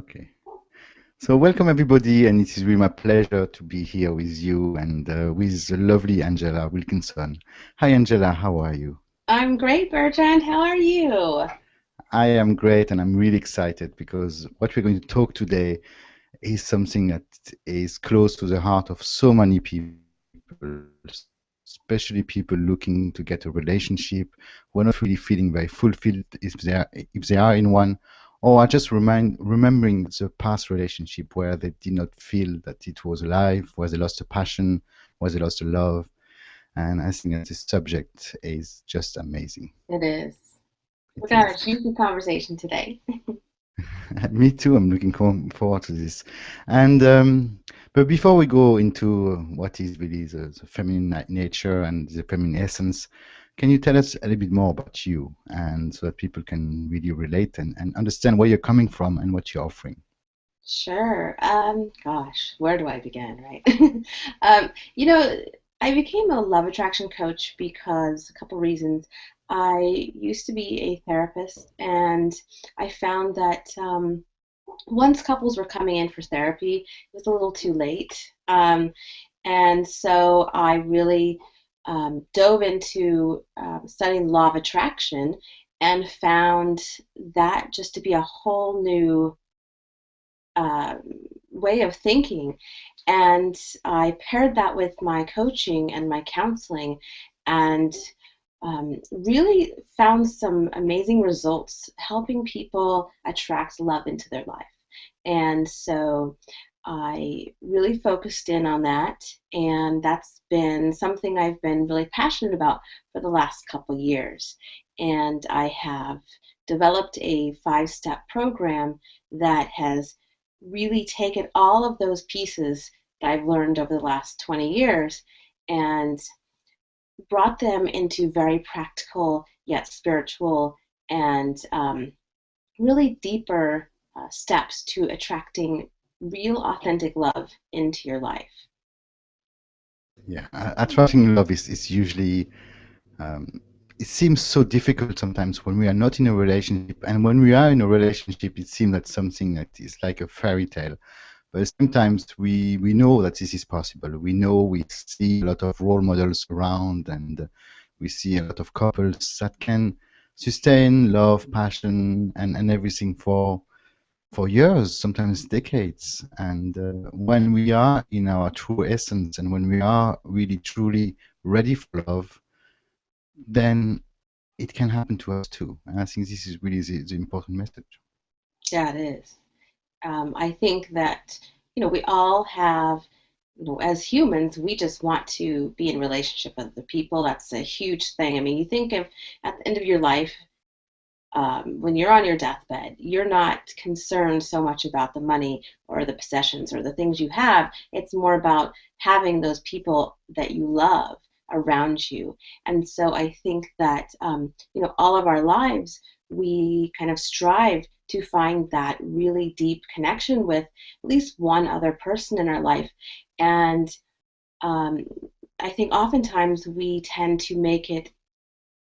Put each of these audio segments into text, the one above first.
Okay. So welcome everybody, and it is really my pleasure to be here with you and with the lovely Angela Wilkinson. Hi Angela, how are you? I'm great, Bertrand. How are you? I am great, and I'm really excited because what we're going to talk today is something that is close to the heart of so many people, especially people looking to get a relationship who are not really feeling very fulfilled if they are in one, or are just remembering the past relationship where they did not feel that it was alive, where they lost a passion, where they lost a love. And I think that this subject is just amazing. It is. We It got is. a juicy conversation today. Me too. I'm looking forward to this. And but before we go into what is really the feminine nature and the feminine essence, can you tell us a little bit more about you, and so that people can really relate and understand where you're coming from and what you're offering? Sure. Gosh, where do I begin, right? Um, you know, I became a love attraction coach because a couple reasons. I used to be a therapist, and I found that once couples were coming in for therapy, it was a little too late. And so I really dove into studying law of attraction and found that just to be a whole new uh, way of thinking. And I paired that with my coaching and my counseling and really found some amazing results helping people attract love into their life. And so I really focused in on that, and that's been something I've been really passionate about for the last couple years. And I have developed a 5-step program that has really taken all of those pieces that I've learned over the last 20 years and brought them into very practical yet spiritual and really deeper steps to attracting real authentic love into your life. Yeah, attracting love is usually um, it seems so difficult sometimes when we are not in a relationship, and when we are in a relationship, it seems that something that is like a fairy tale. But sometimes we know that this is possible. We know we see a lot of role models around, and we see a lot of couples that can sustain love, passion, and everything for years, sometimes decades. And when we are in our true essence, and when we are really truly ready for love, then it can happen to us too. And I think this is really the important message. Yeah, it is. I think that, we all have, as humans, we just want to be in relationship with other people. That's a huge thing. I mean, you think of at the end of your life, when you're on your deathbed, you're not concerned so much about the money or the possessions or the things you have. It's more about having those people that you love around you. And so I think that, all of our lives, we kind of strive to find that really deep connection with at least one other person in our life. And um, I think oftentimes we tend to make it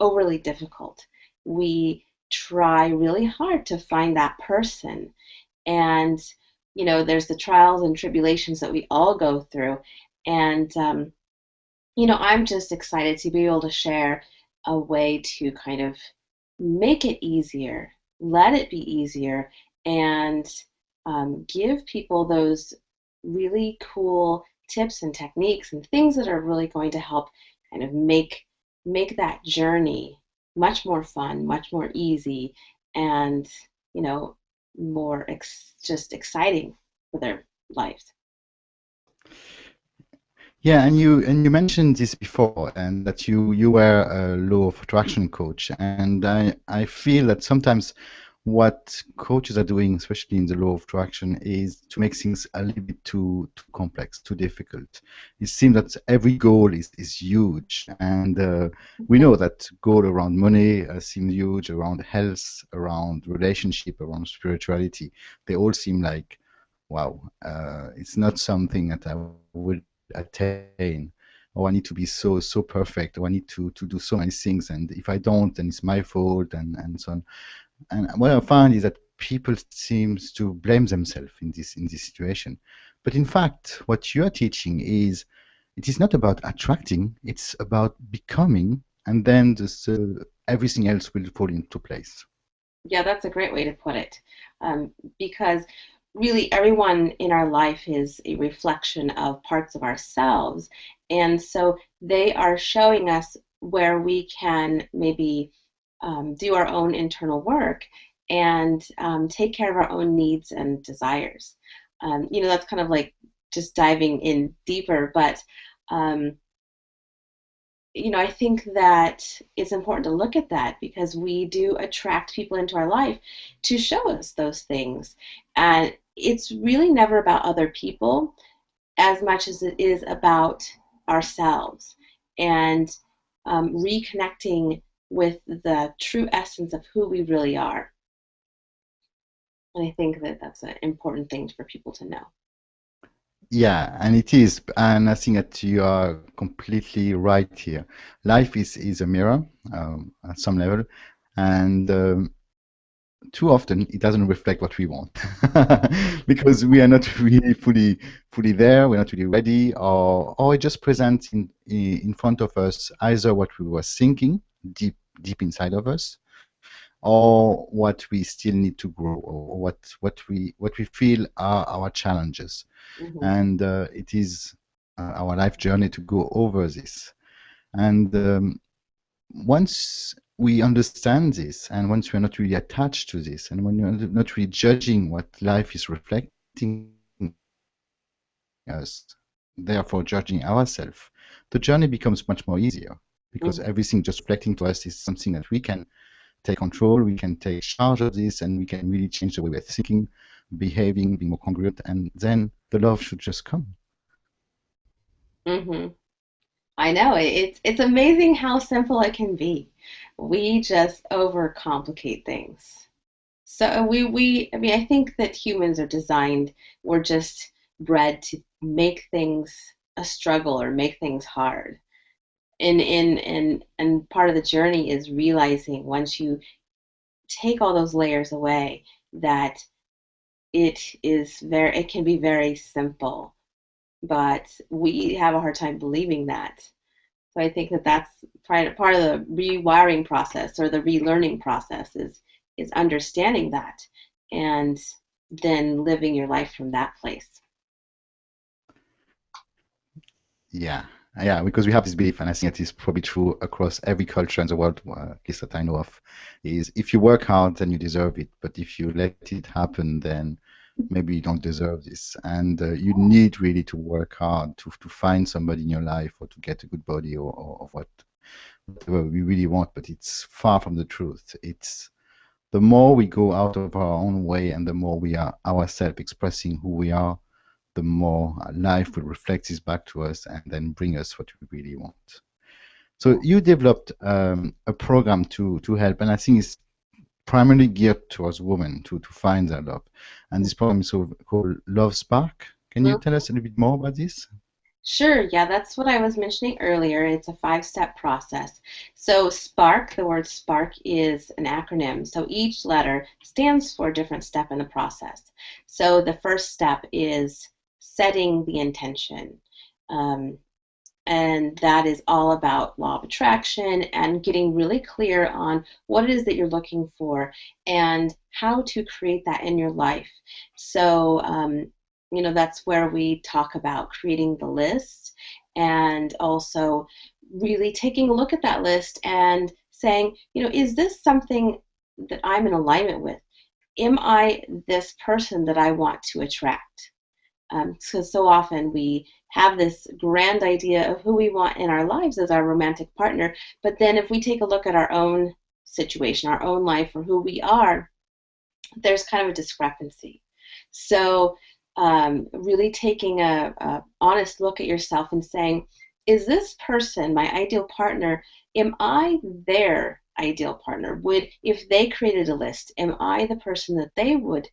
overly difficult. We try really hard to find that person. And, there's the trials and tribulations that we all go through. And, I'm just excited to be able to share a way to kind of make it easier, let it be easier, and give people those really cool tips and techniques and things that are really going to help kind of make that journey much more fun, much more easy, and you know more just exciting for their lives. Yeah, and you mentioned this before, and that you were a law of attraction coach, and I feel that sometimes what coaches are doing, especially in the law of attraction, is to make things a little bit too complex, too difficult. It seems that every goal is huge, and we know that goal around money seems huge, around health, around relationship, around spirituality. They all seem like, wow, it's not something that I would attain, or I need to be so perfect, or I need to do so many things, and if I don't, then it's my fault, and so on. And what I find is that people seems to blame themselves in this situation. But in fact, what you're teaching is it is not about attracting, it's about becoming, and then everything else will fall into place. Yeah, that's a great way to put it. Because really, everyone in our life is a reflection of parts of ourselves. And so they are showing us where we can maybe do our own internal work and take care of our own needs and desires. That's kind of like just diving in deeper, but um, I think that it's important to look at that because we do attract people into our life to show us those things. And it's really never about other people as much as it is about ourselves and reconnecting with the true essence of who we really are. And I think that that's an important thing for people to know. Yeah, and it is, and I think that you are completely right here. Life is a mirror at some level, and too often it doesn't reflect what we want because we are not really fully there. We're not really ready, or it just presents in front of us either what we were thinking deep inside of us, or what we still need to grow, or what we feel are our challenges. Hmm. And it is our life journey to go over this. And once we understand this, and once we're not really attached to this, and when you're not really judging what life is reflecting us, therefore judging ourselves, the journey becomes much more easier because Hmm. everything just reflecting to us is something that we can take control, we can take charge of this, and we can really change the way we're thinking, behaving, being more congruent, and then the love should just come. Hmm. I know it's amazing how simple it can be. We just overcomplicate things. So I mean, I think that humans are designed, we're just bred to make things a struggle or make things hard. And part of the journey is realizing once you take all those layers away that it can be very simple, but we have a hard time believing that. So I think that that's part of the rewiring process or the relearning process is understanding that and then living your life from that place. Yeah, yeah, because we have this belief, and I think it is probably true across every culture in the world, at least that I know of, is if you work hard, then you deserve it. But if you let it happen, then maybe you don't deserve this. And you need really to work hard to find somebody in your life or to get a good body or whatever we really want. But it's far from the truth. It's the more we go out of our own way and the more we are ourselves expressing who we are, the more life will reflect this back to us and then bring us what we really want. So you developed a program to help, and I think it's primarily geared towards women to find their love. And this program is called Love Spark. Can you tell us a little bit more about this? Sure, yeah, that's what I was mentioning earlier. It's a five-step process. So SPARK, the word SPARK is an acronym. So each letter stands for a different step in the process. So the first step is setting the intention. Um, and that is all about law of attraction and getting really clear on what it is that you're looking for and how to create that in your life. So, that's where we talk about creating the list and also really taking a look at that list and saying, is this something that I'm in alignment with? Am I this person that I want to attract? So often we have this grand idea of who we want in our lives as our romantic partner, but then if we take a look at our own situation, our own life, or who we are, there's kind of a discrepancy. So really taking a honest look at yourself and saying, is this person my ideal partner? Am I their ideal partner? If they created a list, am I the person that they would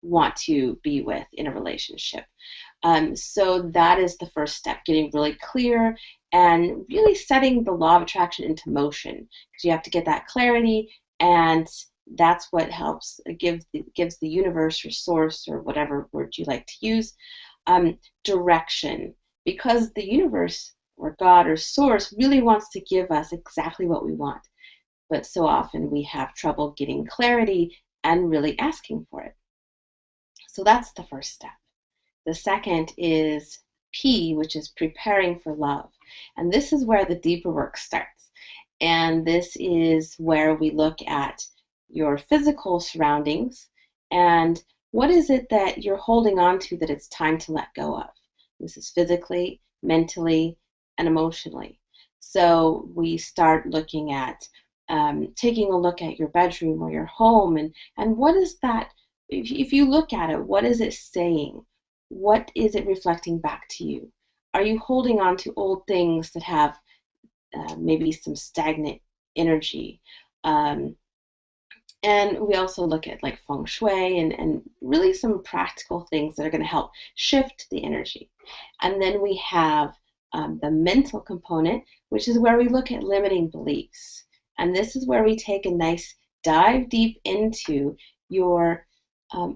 want to be with in a relationship? So that is the first step, getting really clear and really setting the law of attraction into motion because you have to get that clarity and That's what helps, gives the universe or source, or whatever word you like to use, direction, because the universe or God or source really wants to give us exactly what we want. But so often we have trouble getting clarity and really asking for it. So that's the first step. The second is P, which is preparing for love. And this is where the deeper work starts. And this is where we look at your physical surroundings and what is it that you're holding on to that it's time to let go of. This is physically, mentally, and emotionally. So we start looking at taking a look at your bedroom or your home, and what is that, if you look at it, what is it saying? What is it reflecting back to you? Are you holding on to old things that have maybe some stagnant energy? And we also look at like feng shui and really some practical things that are going to help shift the energy. And then we have the mental component, which is where we look at limiting beliefs. And this is where we take a nice dive deep into your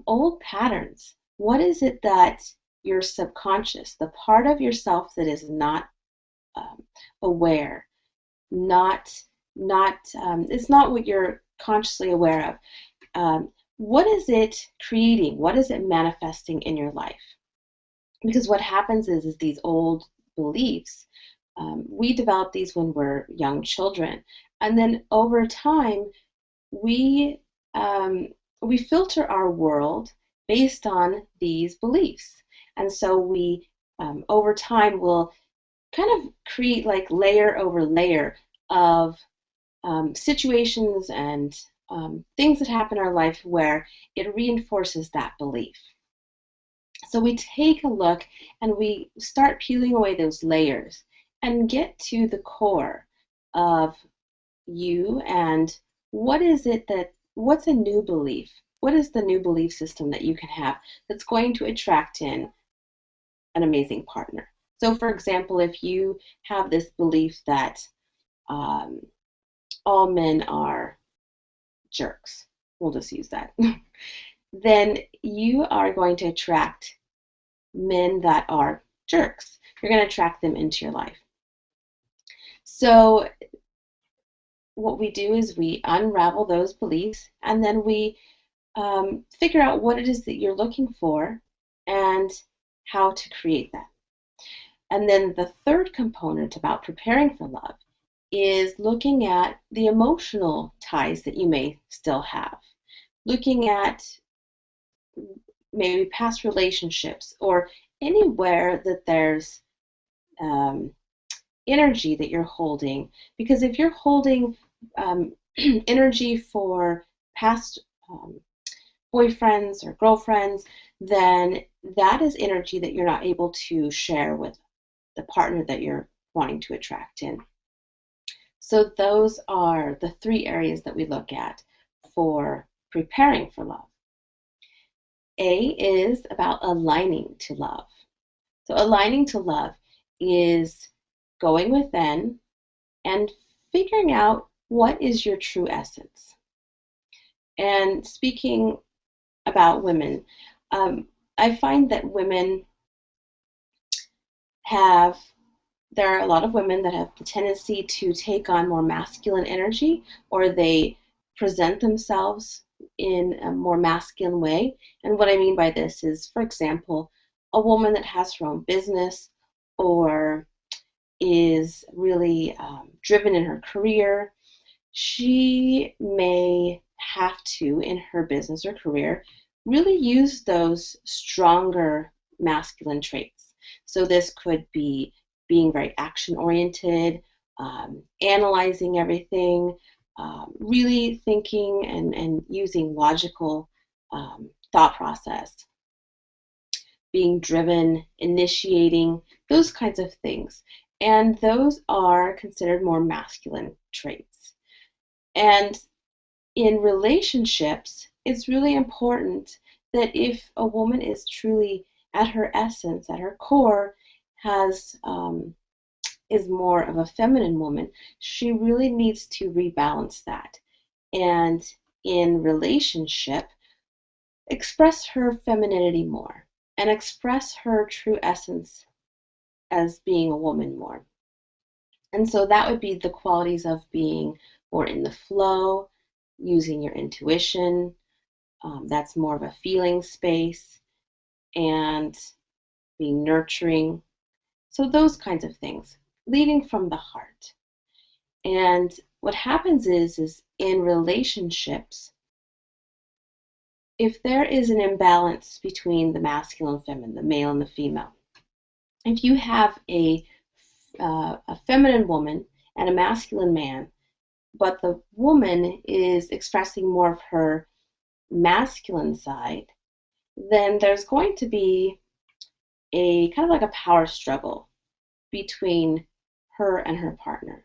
old patterns. What is it that your subconscious, the part of yourself that is not aware, it's not what you're consciously aware of. What is it creating? What is it manifesting in your life? Because what happens is these old beliefs, we develop these when we're young children, and then over time we filter our world based on these beliefs. And so we, over time, will kind of create like layer over layer of situations and things that happen in our life where it reinforces that belief. So we take a look and we start peeling away those layers and get to the core of you and what's a new belief? What is the new belief system that you can have that's going to attract in an amazing partner? So for example, if you have this belief that all men are jerks, we'll just use that, then you are going to attract men that are jerks. You're going to attract them into your life. So what we do is we unravel those beliefs, and then we figure out what it is that you're looking for and how to create that. And then the third component about preparing for love is looking at the emotional ties that you may still have, looking at maybe past relationships or anywhere that there's energy that you're holding. Because if you're holding energy for past boyfriends or girlfriends, then that is energy that you're not able to share with the partner that you're wanting to attract in. So those are the three areas that we look at for preparing for love. A is about aligning to love. So aligning to love is going within and figuring out what is your true essence. And speaking about women, I find that there are a lot of women that have the tendency to take on more masculine energy, or they present themselves in a more masculine way. And what I mean by this is, for example, a woman that has her own business or is really driven in her career, she may have to, in her business or career, really use those stronger masculine traits. So this could be being very action-oriented, analyzing everything, really thinking and using logical thought process, being driven, initiating, those kinds of things. And those are considered more masculine traits. And in relationships, it's really important that if a woman is truly at her essence, at her core, is more of a feminine woman, she really needs to rebalance that. And in relationship express her femininity more and express her true essence as being a woman more. And so that would be the qualities of being more in the flow, using your intuition. That's more of a feeling space, and being nurturing. So those kinds of things, leading from the heart. And what happens is in relationships, if there is an imbalance between the masculine and feminine, the male and the female, if you have a feminine woman and a masculine man, but the woman is expressing more of her masculine side, then there's going to be a kind of like a power struggle between her and her partner.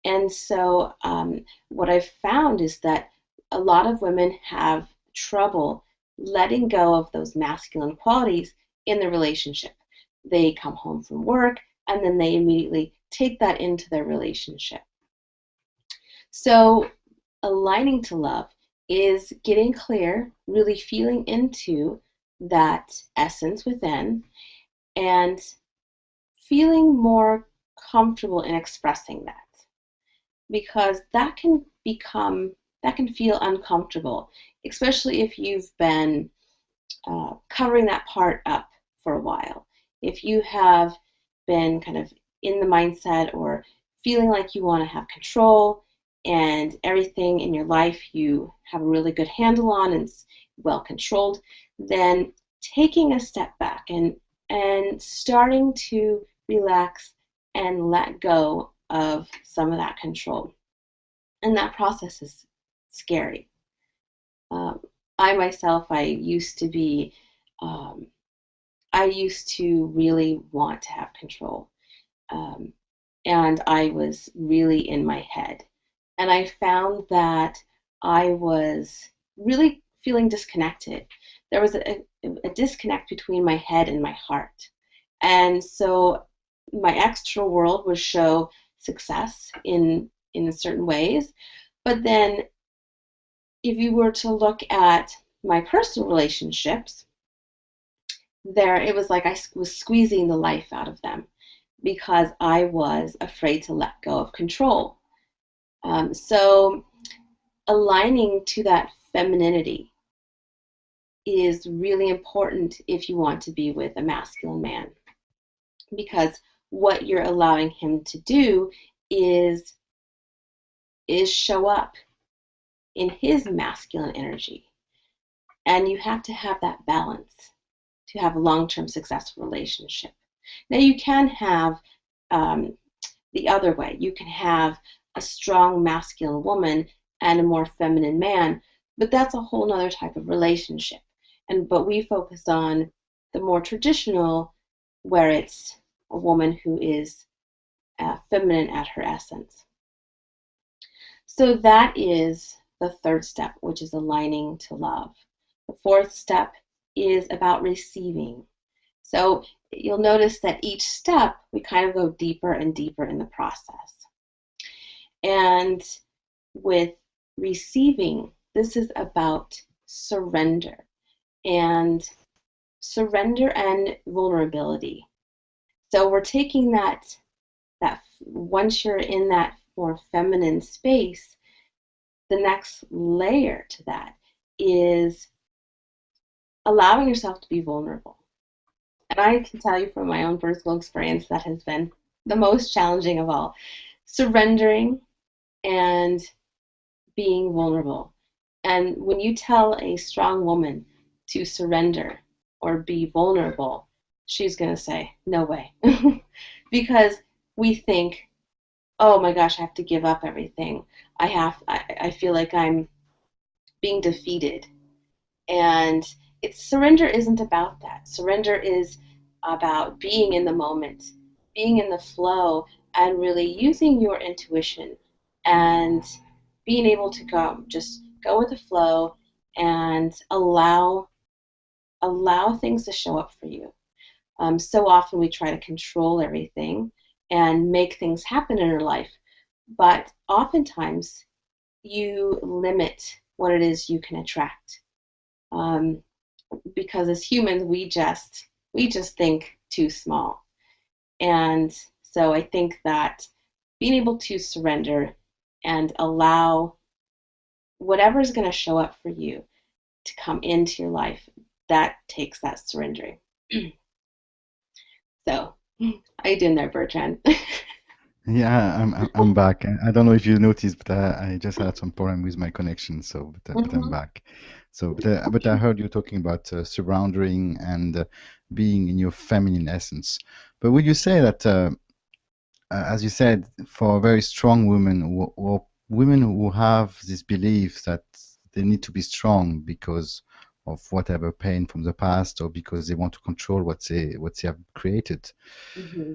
And so what I've found is that a lot of women have trouble letting go of those masculine qualities in the relationship. They come home from work and then they immediately take that into their relationship. So aligning to love is getting clear, really feeling into that essence within, and feeling more comfortable in expressing that, because that can feel uncomfortable, especially if you've been covering that part up for a while. If you have been kind of in the mindset or feeling like you want to have control and everything in your life you have a really good handle on and it's well controlled, then taking a step back and starting to relax and let go of some of that control. And that process is scary. I myself, I used to really want to have control. And I was really in my head. And I found that I was really feeling disconnected. There was a disconnect between my head and my heart. And so my external world would show success in certain ways. But then if you were to look at my personal relationships, it was like I was squeezing the life out of them because I was afraid to let go of control. So aligning to that femininity is really important if you want to be with a masculine man, because what you're allowing him to do is show up in his masculine energy. And you have to have that balance to have a long-term successful relationship. Now you can have the other way. You can have a strong masculine woman and a more feminine man, but that's a whole other type of relationship. But we focus on the more traditional, where it's a woman who is feminine at her essence. So that is the third step, which is aligning to love. The fourth step is about receiving. So you'll notice that each step, we kind of go deeper and deeper in the process. And with receiving, this is about surrender and vulnerability. So we're taking that once you're in that more feminine space, the next layer to that is allowing yourself to be vulnerable. And I can tell you from my own personal experience that has been the most challenging of all. Surrendering and being vulnerable. And when you tell a strong woman to surrender or be vulnerable, she's going to say, no way. Because we think, oh my gosh, I have to give up everything. I feel like I'm being defeated. And surrender isn't about that. Surrender is about being in the moment, being in the flow, and really using your intuition and being able to just go with the flow and allow things to show up for you. So often we try to control everything and make things happen in our life, but oftentimes you limit what it is you can attract. Um, because as humans, we just think too small. And so I think that being able to surrender and allow whatever is going to show up for you to come into your life, that takes that surrendering. So, how you doing there, Bertrand? Yeah, I'm back. I don't know if you noticed, but I just had some problem with my connection. So, but I'm Hmm. back. So, but I heard you talking about surrounding and being in your feminine essence. But would you say that, as you said, for very strong women or women who have this belief that they need to be strong because of whatever pain from the past or because they want to control what they have created, Hmm.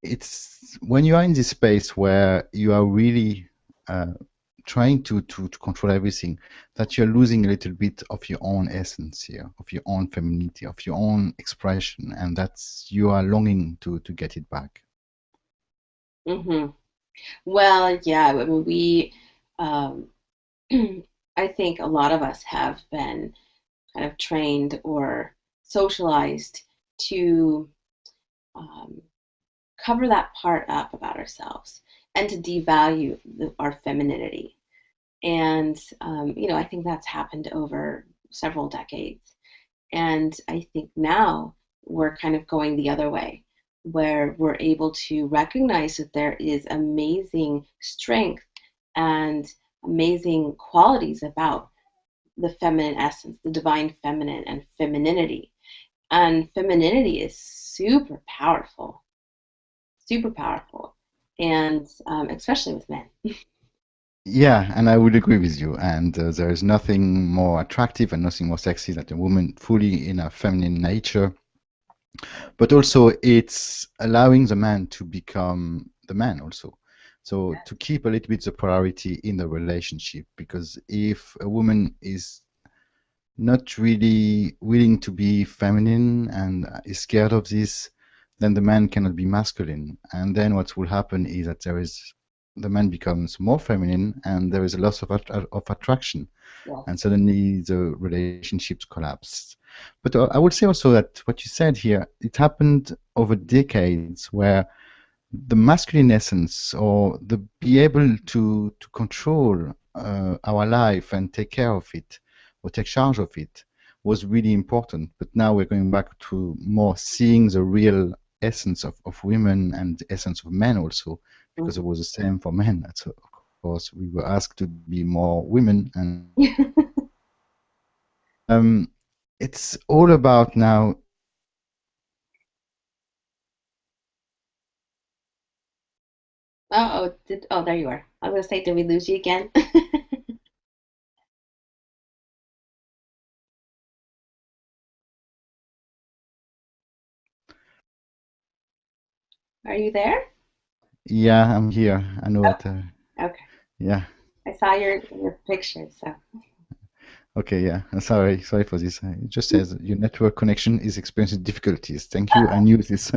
it's when you are in this space where you are really uh, trying to control everything, that you're losing a little bit of your own essence here, of your own femininity, of your own expression, and that's you are longing to get it back. Hmm. Well, yeah, I mean, um, I think a lot of us have been kind of trained or socialized to um, cover that part up about ourselves and to devalue our femininity. And, I think that's happened over several decades. And I think now we're kind of going the other way, where we're able to recognize that there is amazing strength and amazing qualities about the feminine essence, the divine feminine and femininity. And femininity is super powerful, and especially with men. Yeah, and I would agree with you. And there is nothing more attractive and nothing more sexy than a woman fully in her feminine nature. But also, it's allowing the man to become the man also. So to keep a little bit the polarity in the relationship, because if a woman is not really willing to be feminine and is scared of this, then the man cannot be masculine. And then what will happen is that the man becomes more feminine and there is a loss of attraction. Yes. And suddenly the relationships collapse. But I would say also that what you said here, it happened over decades where the masculine essence or the be able to control our life and take care of it or take charge of it was really important. But now we're going back to more seeing the real essence of women and the essence of men also, because it Mhm. was the same for men. So of course we were asked to be more women, and um, it's all about now. There you are. I was gonna say, did we lose you again? Are you there? Yeah, I'm here. I know that. Okay. Yeah. I saw your picture, so. Okay, yeah. Sorry for this. It just says your network connection is experiencing difficulties. Thank you. I knew this.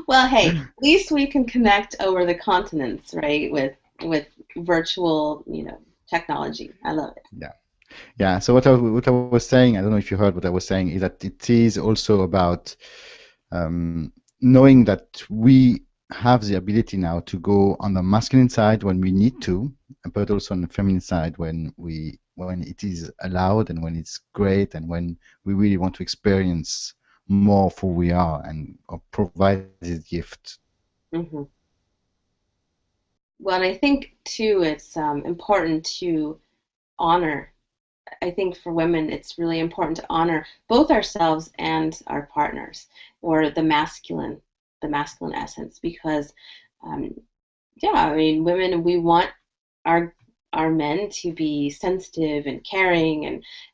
Well, hey, at least we can connect over the continents, right? With virtual, technology. I love it. Yeah. Yeah. So what I was saying, I don't know if you heard what I was saying, is that it is also about knowing that we have the ability now to go on the masculine side when we need to, but also on the feminine side when it is allowed and when it's great and when we really want to experience more of who we are and provide this gift. Hmm. Well, and I think too, it's important to honor. I think for women, it's really important to honor both ourselves and our partners, or the masculine essence, because um, yeah, I mean, women, we want our our men to be sensitive and caring,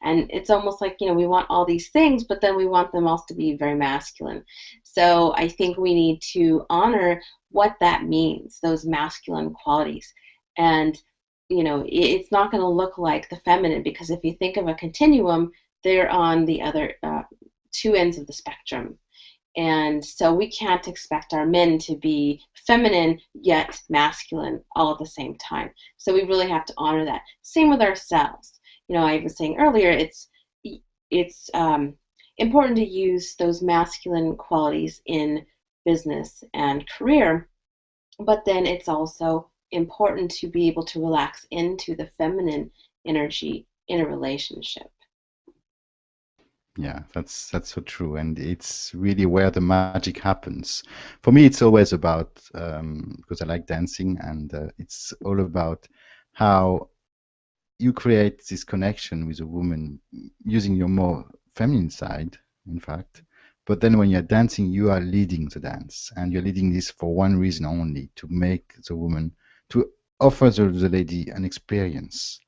and it's almost like, we want all these things, but then we want them also to be very masculine. So I think we need to honor what that means, those masculine qualities. And it's not going to look like the feminine, because if you think of a continuum, they're on the other two ends of the spectrum. And so we can't expect our men to be feminine yet masculine all at the same time. So we really have to honor that. Same with ourselves. You know, I was saying earlier, it's important to use those masculine qualities in business and career, but then it's also important to be able to relax into the feminine energy in a relationship. Yeah, that's so true, and it's really where the magic happens. For me, it's always about because I like dancing, and it's all about how you create this connection with a woman using your more feminine side, in fact. But then when you're dancing, you are leading the dance, and you're leading this for one reason only, to make the woman, to offer the lady an experience.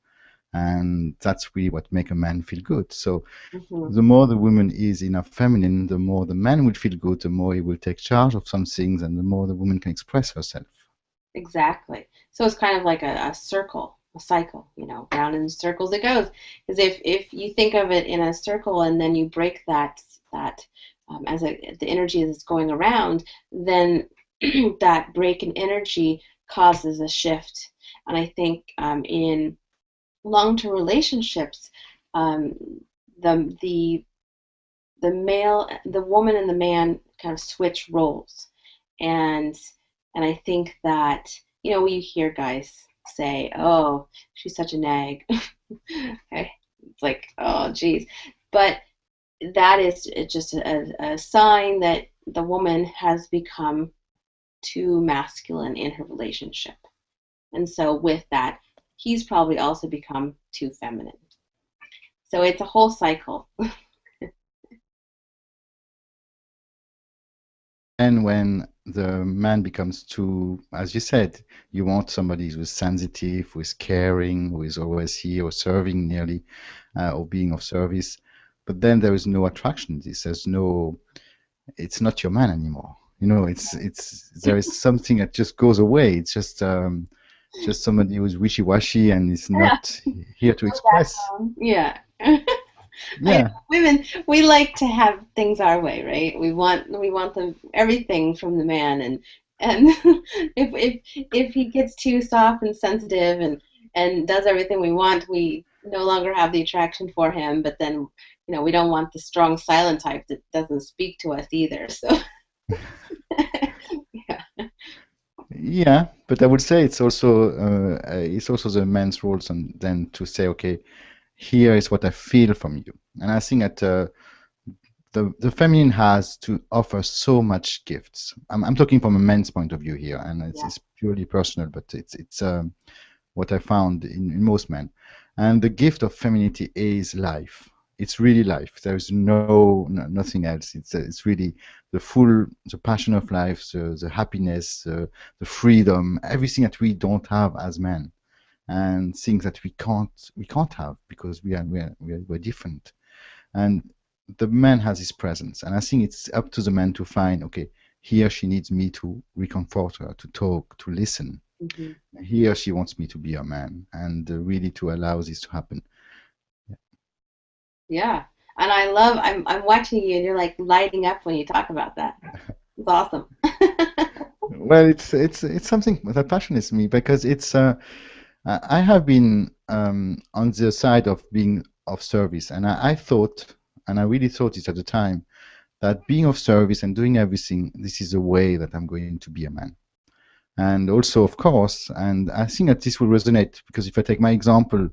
And that's really what make a man feel good. So Hmm. the more the woman is in her feminine, the more the man will feel good, the more he will take charge of some things, and the more the woman can express herself. Exactly. So it's kind of like a circle, a cycle, you know, round in circles it goes. Because if you think of it in a circle and then you break that as the energy is going around, then that break in energy causes a shift. And I think in long-term relationships, um, the the woman and the man kind of switch roles, and I think that, you know, we hear guys say, "Oh, she's such a nag." Okay. It's like, oh, geez, but that is just a sign that the woman has become too masculine in her relationship, and so with that, he's probably also become too feminine. So it's a whole cycle. And when the man becomes too, as you said, you want somebody who's sensitive, who is caring, who is always here or serving nearly, or being of service. But then there is no attraction. There's no, it's not your man anymore. You know, there is something that just goes away. It's just somebody who's wishy-washy and is Yeah. not here to express. Yeah. I know Yeah, women, we like to have things our way, right? We want them everything from the man, and if he gets too soft and sensitive and does everything we want, we no longer have the attraction for him. But then, you know, we don't want the strong silent type that doesn't speak to us either. So yeah. yeah. But I would say it's also the man's roles and then to say, okay, here is what I feel from you. And I think that the feminine has to offer so much gifts. I'm talking from a man's point of view here, and Yeah. it's purely personal, but it's what I found in most men. And the gift of femininity is life. It's really life. There's nothing else. It's really the passion of life, the happiness, the freedom, everything that we don't have as men, and things that we can't have because we're different. And the man has his presence, and I think it's up to the man to find, okay, he or she needs me to recomfort her, to talk, to listen. Hmm. He or she wants me to be a man, and really to allow this to happen. Yeah. And I'm watching you and you're like lighting up when you talk about that. It's awesome. Well, it's something that passions me because I have been on the side of being of service, and I thought, and I really thought it at the time, that being of service and doing everything, this is the way that I'm going to be a man. And also, of course, and I think that this will resonate because if I take my example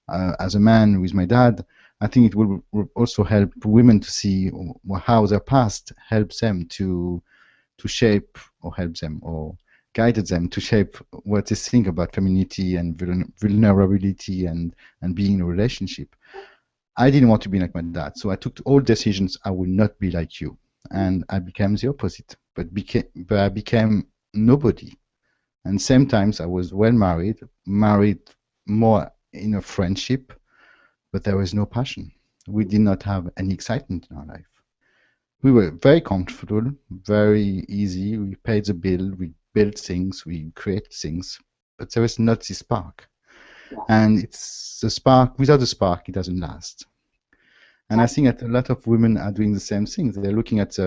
as a man with my dad, I think it will also help women to see how their past helps them to shape or help them or guided them to shape what they think about femininity and vulnerability and being in a relationship. I didn't want to be like my dad, so I took all decisions. I will not be like you, and I became the opposite. But I became nobody. And sometimes I was well married more in a friendship, but there was no passion. We did not have any excitement in our life. We were very comfortable, very easy. We paid the bill, we built things, we create things, but there was not this spark. Yeah. And it's the spark, without the spark, it doesn't last. And I think that a lot of women are doing the same thing. They're looking at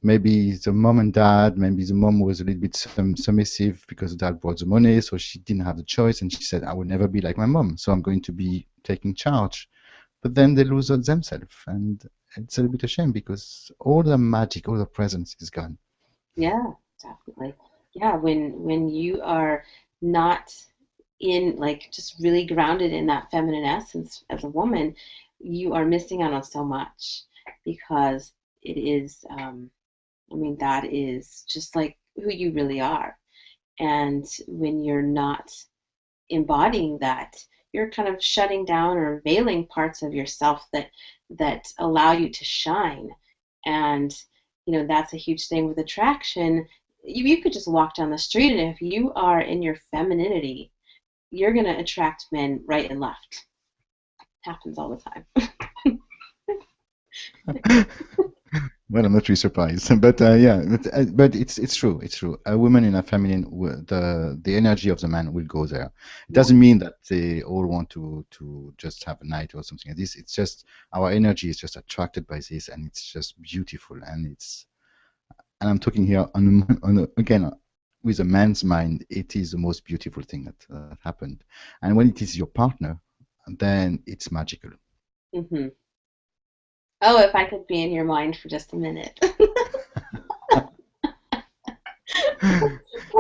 maybe the mom and dad, maybe the mom was a little bit submissive because dad brought the money, so she didn't have the choice, and she said, I will never be like my mom, so I'm going to be taking charge. But then they lose themselves, and it's a little bit a shame because all the magic, all the presence is gone. Yeah, definitely. Yeah, when you are not in like just really grounded in that feminine essence as a woman, you are missing out on so much because it is, I mean, that is just like who you really are. And when you're not embodying that, you're kind of shutting down or veiling parts of yourself that allow you to shine. And that's a huge thing with attraction. You could just walk down the street, and if you are in your femininity, you're going to attract men right and left. Happens all the time. Well, I'm not really surprised, but yeah, but it's true. It's true. A woman in a feminine, the energy of the man will go there. It Yeah. doesn't mean that they all want to just have a night or something like this. It's just our energy is just attracted by this, and it's just beautiful. And I'm talking here again with a man's mind. It is the most beautiful thing that happened. And when it is your partner, then it's magical. Hmm. Oh, if I could be in your mind for just a minute.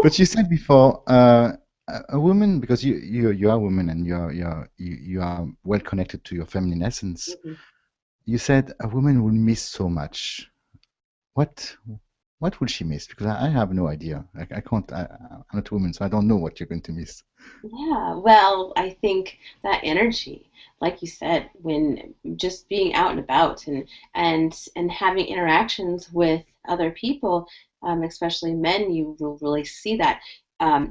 But you said before, a woman, because you are a woman and you are well connected to your feminine essence. Mhm. You said a woman will miss so much. What what will she miss? Because I have no idea. I can't. I'm not a woman, so I don't know what you're going to miss. Yeah, well, I think that energy, like you said, when just being out and about and having interactions with other people, especially men, you will really see that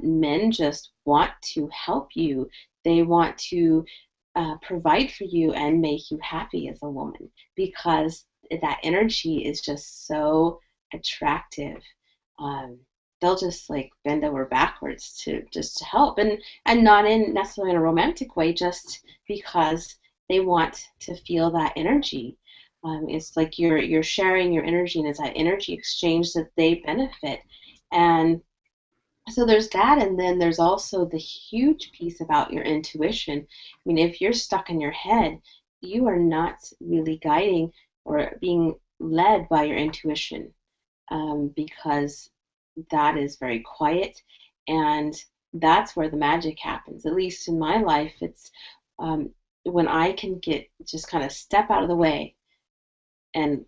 men just want to help you. They want to provide for you and make you happy as a woman because that energy is just so attractive. Um, they'll just like bend over backwards to just to help and not in necessarily in a romantic way, just because they want to feel that energy. It's like you're sharing your energy, and it's that energy exchange that they benefit. And so there's that, and then there's also the huge piece about your intuition. I mean, if you're stuck in your head, you are not really guiding or being led by your intuition, because that is very quiet, and that's where the magic happens. At least in my life, it's um, when I can get just kind of step out of the way and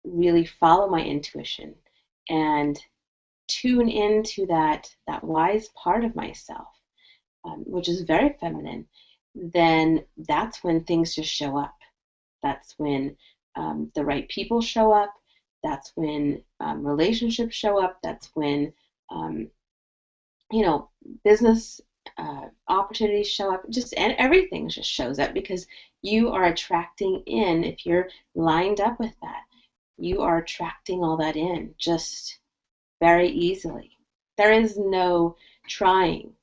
really follow my intuition and tune into that wise part of myself, which is very feminine. Then that's when things just show up. That's when the right people show up. That's when relationships show up. That's when um, you know business opportunities show up. Just and everything just shows up because you are attracting in. If you're lined up with that, you are attracting all that in just very easily. There is no trying.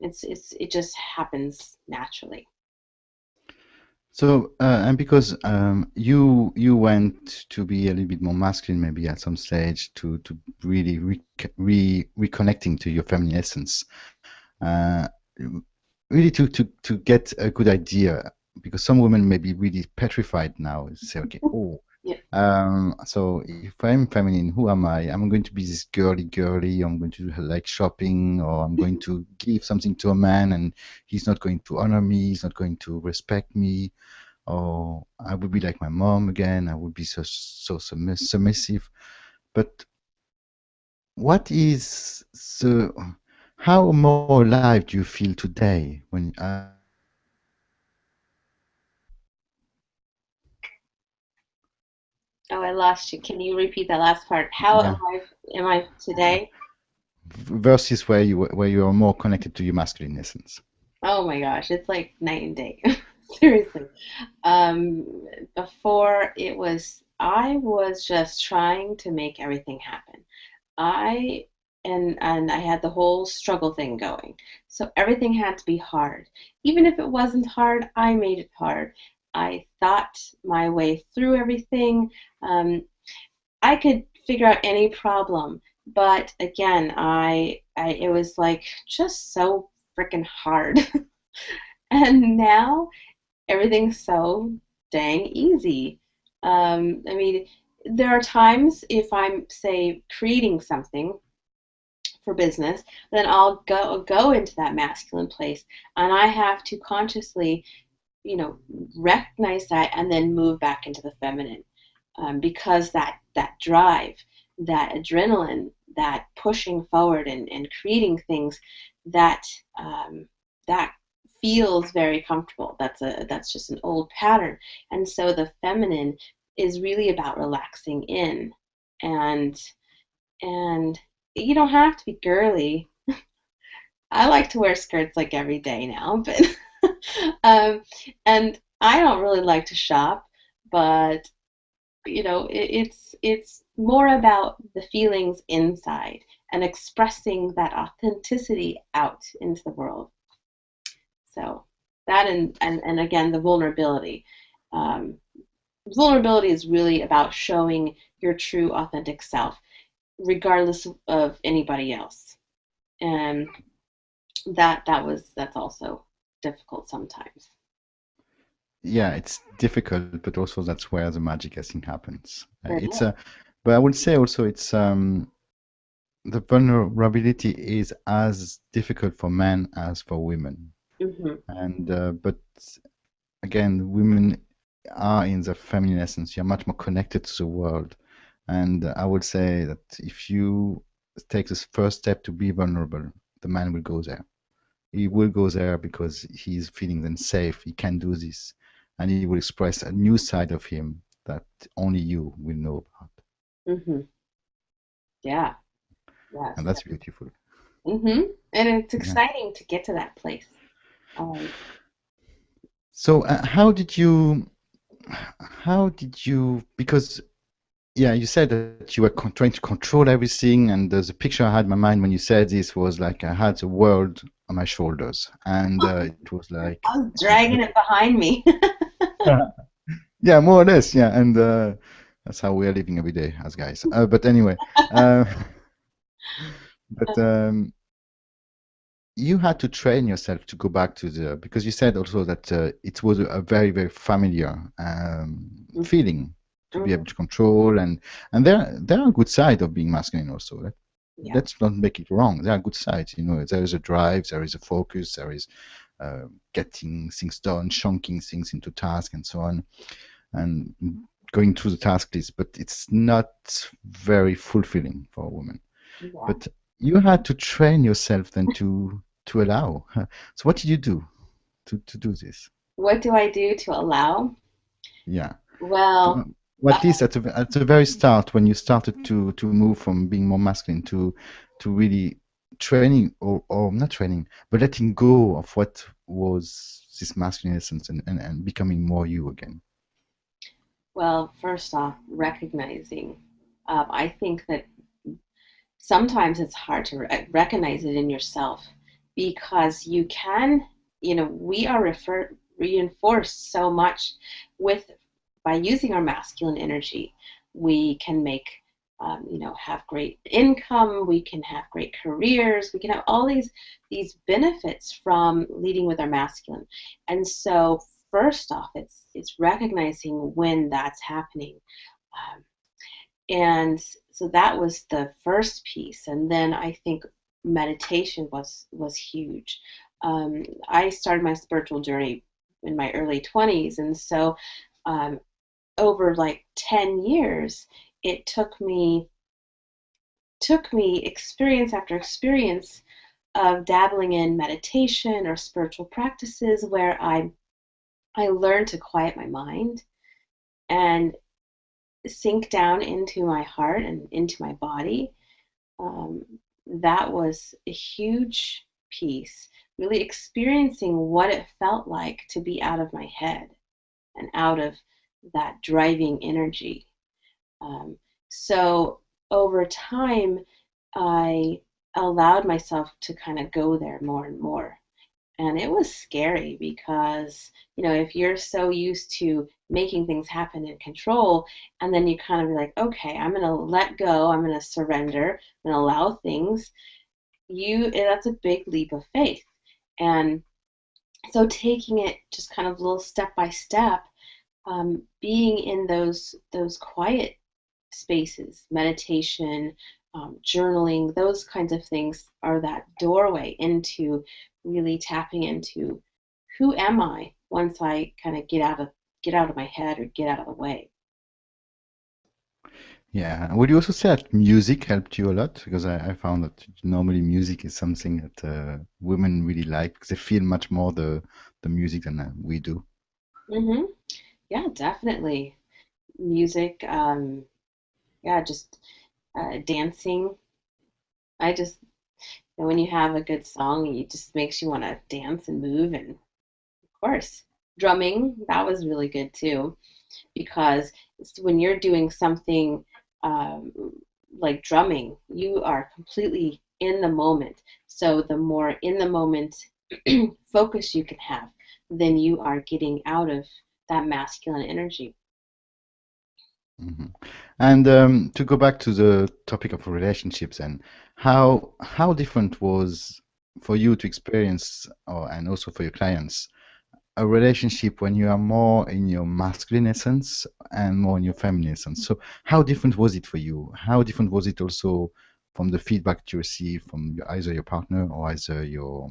It just happens naturally. And because you went to be a little bit more masculine, maybe at some stage, to really reconnecting to your feminine essence, uh, really to get a good idea, because some women may be really petrified now. Say, okay, oh, Yeah. so if I'm feminine, who am I? I'm going to be this girly. I'm going to like shopping, or I'm going to give something to a man, and he's not going to honor me. He's not going to respect me. Or I would be like my mom again. I would be so submissive. But what is the how more alive do you feel today when Oh, I lost you. Can you repeat that last part? How yeah, alive am I today? versus where you are more connected to your masculine essence? Oh my gosh, it's like night and day. Seriously. Um, Before I was just trying to make everything happen. I and I had the whole struggle thing going. So everything had to be hard. Even if it wasn't hard, I made it hard. I thought my way through everything. Um, I could figure out any problem. But again, it was like just so freaking hard. And now everything's so dang easy. I mean, there are times if I'm, say, creating something for business, then I'll go into that masculine place, and I have to consciously, recognize that and then move back into the feminine, because that drive, that adrenaline, that pushing forward and creating things, that that feels very comfortable. That's just an old pattern, and so the feminine is really about relaxing in, and and you don't have to be girly. I like to wear skirts like every day now, but um, and I don't really like to shop, but it's more about the feelings inside and expressing that authenticity out into the world. So that, and again, the vulnerability. Um, Vulnerability is really about showing your true authentic self, regardless of anybody else. And that's also difficult sometimes. Yeah, it's difficult, but also that's where the magic, I think, happens. It It's is. a, but I would say also it's the vulnerability is as difficult for men as for women. Mm-hmm. And but again, women are in the feminine essence. You're much more connected to the world. And I would say that if you take this first step to be vulnerable, the man will go there. He will go there because he's feeling then safe. He can do this. And he will express a new side of him that only you will know about. Mm-hmm. Yeah. Yes. And that's beautiful. Mm-hmm. And it's Yeah. exciting to get to that place. Um, So because yeah, you said that you were trying to control everything, and the picture I had in my mind when you said this was like I had the world on my shoulders, and it was like, I was dragging it behind me. yeah, more or less, yeah, and that's how we are living every day as guys. But anyway, uh, but you had to train yourself to go back to the because you said also that it was a very very familiar feeling to be able Mhm. to control and there are good sides of being masculine also. Yeah. Let's not make it wrong. There are good sides. You know, there is a drive, there is a focus, there is getting things done, chunking things into tasks and so on, and going through the task list. But it's not very fulfilling for a woman. Yeah. But you had to train yourself then to allow. So what did you do to do this? What do I do to allow? Yeah. Well, Well, uh, at least at the very start, when you started to move from being more masculine to really training or not training, but letting go of what was this masculine essence and becoming more you again. first off, recognizing. I think that sometimes it's hard to recognize it in yourself, because we are reinforced so much with by using our masculine energy. We can make, have great income, we can have great careers, we can have all these benefits from leading with our masculine. And so first off, it's recognizing when that's happening. Um, and so that was the first piece, and then I think meditation was huge. I started my spiritual journey in my early 20s, and so um, over like 10 years it took me experience after experience of dabbling in meditation or spiritual practices where I learned to quiet my mind and sink down into my heart and into my body. um, that was a huge piece, really experiencing what it felt like to be out of my head and out of that driving energy. Um, so over time, I allowed myself to kind of go there more and more. And it was scary because, if you're so used to making things happen in control, and then you kind of be like, okay, I'm going to let go, I'm going to surrender, I'm going to allow things, that's a big leap of faith. And so taking it just kind of little step by step, being in those quiet spaces, meditation, journaling, those kinds of things are that doorway into really tapping into who am I once I kind of get out of my head or get out of the way. Yeah. Would you also say that music helped you a lot? Because I found that normally music is something that women really like because they feel much more the music than we do. Hmm. Yeah, definitely. Music, yeah, just dancing. I just, when you have a good song, it just makes you want to dance and move. And of course, drumming, that was really good too, because when you're doing something um, like drumming, you are completely in the moment. So the more in the moment focus you can have, then you are getting out of that masculine energy. Mhm. And to go back to the topic of relationships, and how different was for you to experience, or and also for your clients, a relationship when you are more in your masculine essence and more in your feminine essence. So how different was it for you? How different was it also from the feedback you receive from either your partner or either your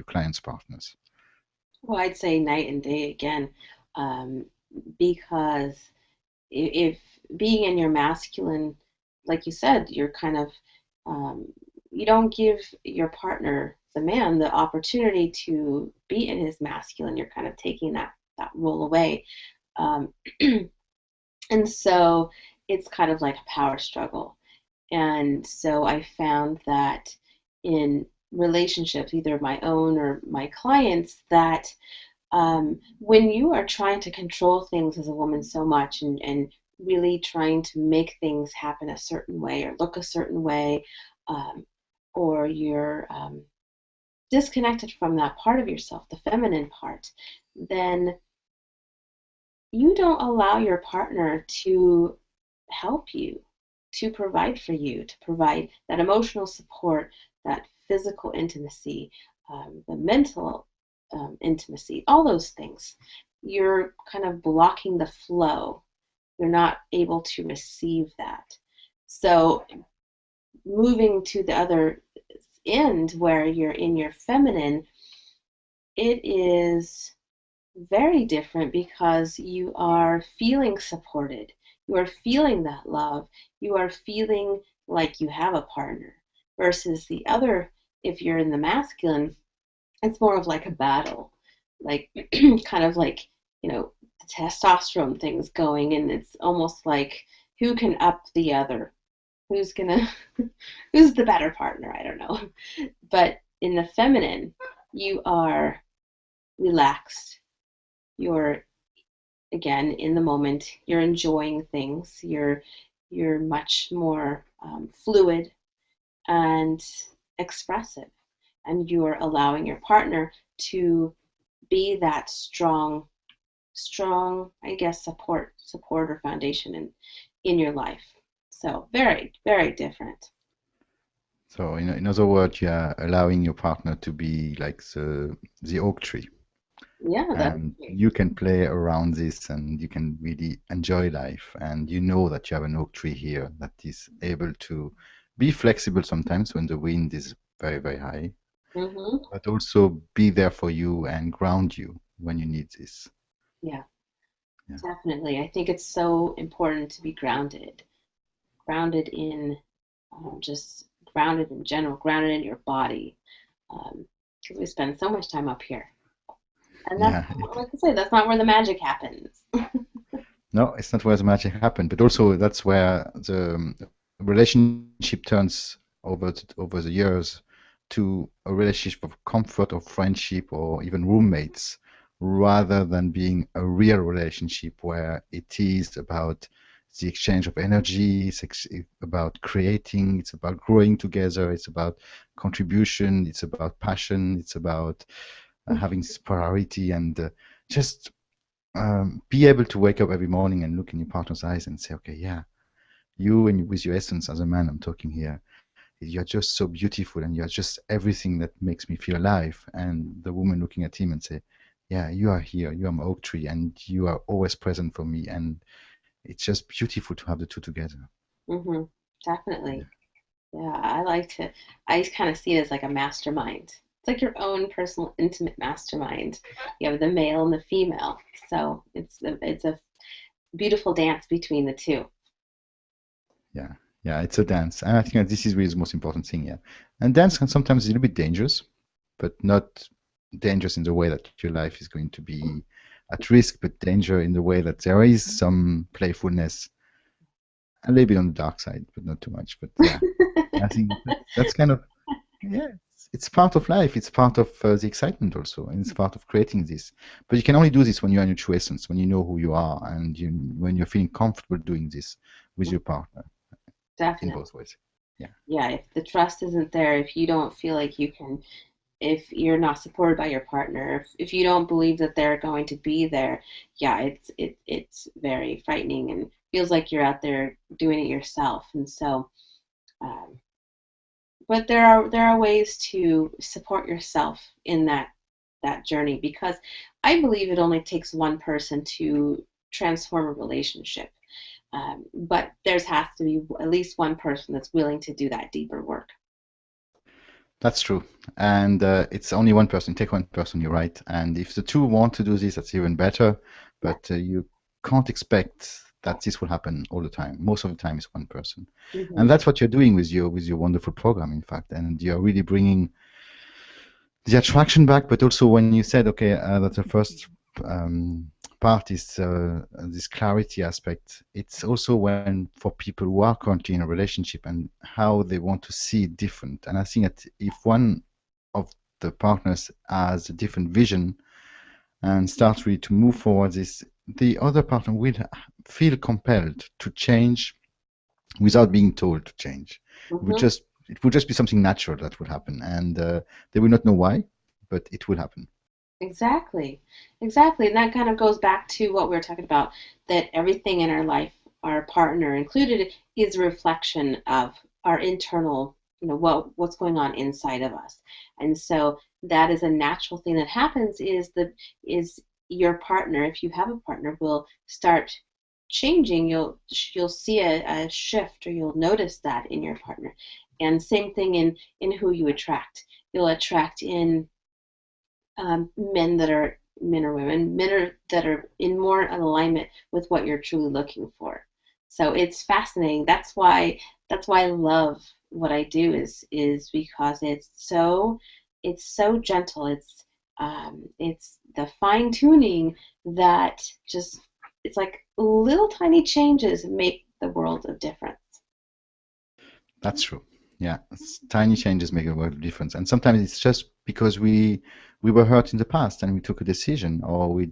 clients' partners? Well, I'd say night and day again, um, because if being in your masculine, like you said, you're kind of um, you don't give your partner, the man, the opportunity to be in his masculine. You're kind of taking that role away, um, and so it's kind of like a power struggle. And so I found that in relationships, either my own or my clients, that when you are trying to control things as a woman so much, and really trying to make things happen a certain way or look a certain way, um, or you're disconnected from that part of yourself, the feminine part, then you don't allow your partner to help you, to provide for you, to provide that emotional support, that physical intimacy, the mental intimacy, all those things. You're kind of blocking the flow. You're not able to receive that. So, moving to the other end where you're in your feminine, it is very different because you are feeling supported. You are feeling that love. You are feeling like you have a partner. Versus the other, if you're in the masculine, it's more of like a battle. Like, kind of like, the testosterone thing's going, and it's almost like who can up the other? Who's gonna, who's the better partner? I don't know. But in the feminine, you are relaxed. You're again in the moment, you're enjoying things, you're much more fluid and expressive, and you're allowing your partner to be that strong, I guess, support or foundation in your life. So very, very different. So in other words, you are allowing your partner to be like the oak tree, Yeah, that's and you can play around this, and you can really enjoy life, and you know that you have an oak tree here that is able to be flexible sometimes when the wind is very, very high, mm-hmm. but also be there for you and ground you when you need this. Yeah, Yeah. definitely. I think it's so important to be grounded in just grounded in general, grounded in your body, because we spend so much time up here, and that's Yeah. like I say, that's not where the magic happens. No, it's not where the magic happened, but also that's where the relationship turns over the years to a relationship of comfort or friendship or even roommates, rather than being a real relationship where it is about the exchange of energy, it's about creating, it's about growing together, it's about contribution, it's about passion, it's about having this priority, and just be able to wake up every morning and look in your partner's eyes and say, okay, yeah, you and with your essence as a man, I'm talking here, you're just so beautiful and you're just everything that makes me feel alive. And the woman looking at him and say, yeah, you are here, you are my oak tree, and you are always present for me. And it's just beautiful to have the two together. Hmm. Yeah, Definitely. Yeah, I kind of see it as like a mastermind. It's like your own personal intimate mastermind. You have the male and the female. So it's a beautiful dance between the two. yeah, yeah, it's a dance. And I think that this is really the most important thing, yeah. And dance can sometimes be a little bit dangerous, but not dangerous in the way that your life is going to be at risk, but danger in the way that there is some playfulness, a little bit on the dark side, but not too much. But yeah, I think that's kind of, yeah, it's part of life. It's part of the excitement also, and it's part of creating this. But you can only do this when you're in your true essence, when you know who you are, and when you're feeling comfortable doing this with your partner in Definitely. both ways. Yeah, Yeah, if the trust isn't there, if you don't feel like you can, if you're not supported by your partner, if you don't believe that they're going to be there, yeah, it's very frightening and feels like you're out there doing it yourself. And so, um, but there are ways to support yourself in that journey because I believe it only takes one person to transform a relationship. But there's has to be at least one person that's willing to do that deeper work. that's true. And it's only one person. Take one person, you're right. And if the two want to do this, that's even better. Yeah. But you can't expect that this will happen all the time. Most of the time, it's one person, Hmm. and that's what you're doing with your wonderful program, in fact. And you're really bringing the attraction back, but also when you said, okay, that the first um, part is this clarity aspect, it's also when for people who are currently in a relationship and how they want to see it different. And I think that if one of the partners has a different vision and starts really to move forward, this the other partner will feel compelled to change without being told to change. Hmm. It would just be something natural that would happen, and they will not know why, but it will happen. Exactly. Exactly. And that kind of goes back to what we were talking about, that everything in our life, our partner included, is a reflection of our internal, what's going on inside of us. And so that is a natural thing that happens is your partner, if you have a partner, will start changing. You'll see a shift or you'll notice that in your partner. And same thing in who you attract. You'll attract in men or women, that are in more alignment with what you're truly looking for. So it's fascinating. That's why I love what I do is because it's so gentle. It's the fine tuning that just it's like little tiny changes make the world of difference. That's true. Yeah, tiny changes make a world of difference, and sometimes it's just because we were hurt in the past and we took a decision, or we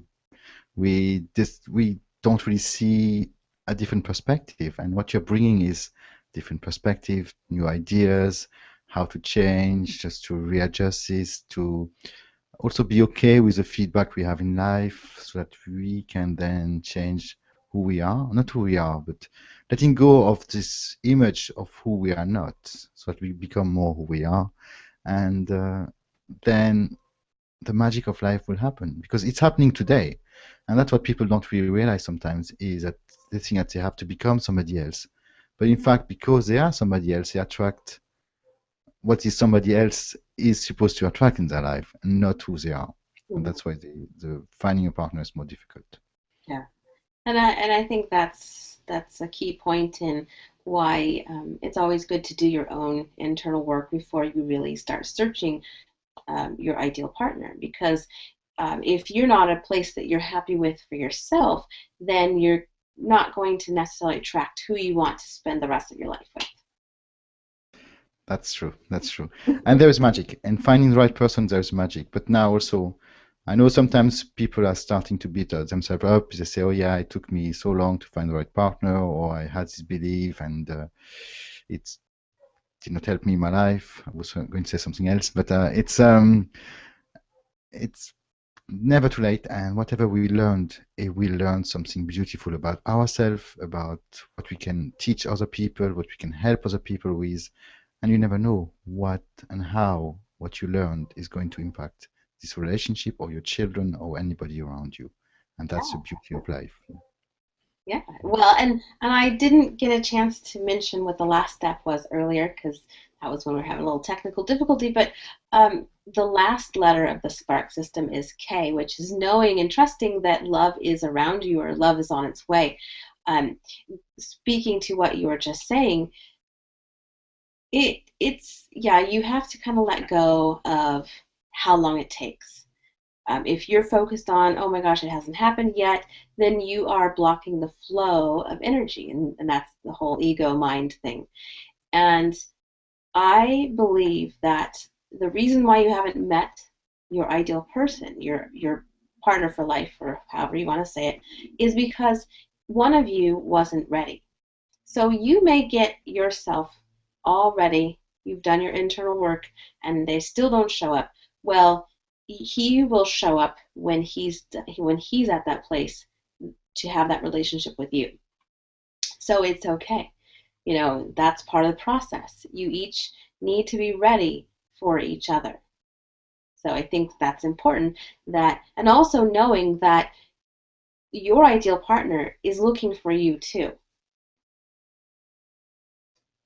don't really see a different perspective. And what you're bringing is different perspective, new ideas, how to change, just to readjust this, to also be okay with the feedback we have in life so that we can then change who we are, not who we are, but letting go of this image of who we are not, so that we become more who we are. And then the magic of life will happen because it's happening today. And that's what people don't really realize sometimes is that they think that they have to become somebody else. But in fact, because they are somebody else, they attract what is somebody else is supposed to attract in their life and not who they are. And Mhm. that's why the finding a partner is more difficult. Yeah. And I think that's a key point in why it's always good to do your own internal work before you really start searching your ideal partner. Because if you're not a place that you're happy with for yourself, then you're not going to necessarily attract who you want to spend the rest of your life That's true. That's true. And with. there is magic. And finding the right person, there's magic. But now also, I know sometimes people are starting to beat themselves up. They say, oh, yeah, it took me so long to find the right partner, or I had this belief and it did not help me in my life. I was going to say something else, but it's never too late, and whatever we learned, we learn something beautiful about ourselves, about what we can teach other people, what we can help other people with, and you never know what and how what you learned is going to impact this relationship or your children or anybody around you, and that's the beauty of life. Yeah. Well, and I didn't get a chance to mention what the last step was earlier because that was when we were having a little technical difficulty. But the last letter of the Spark system is K, which is knowing and trusting that love is around you or love is on its way. Um, Speaking to what you were just saying, it's yeah, you have to kind of let go of how long it takes. If you're focused on, oh my gosh, it hasn't happened yet, then you are blocking the flow of energy, and that's the whole ego mind thing. And I believe that the reason why you haven't met your ideal person, your partner for life, or however you want to say it, is because one of you wasn't ready. So you may get yourself all ready, you've done your internal work, and they still don't show up. Well, he will show up when he's at that place to have that relationship with you. So it's okay. You know, that's part of the process. You each need to be ready for each other. So I think that's important, that and also knowing that your ideal partner is looking for you too.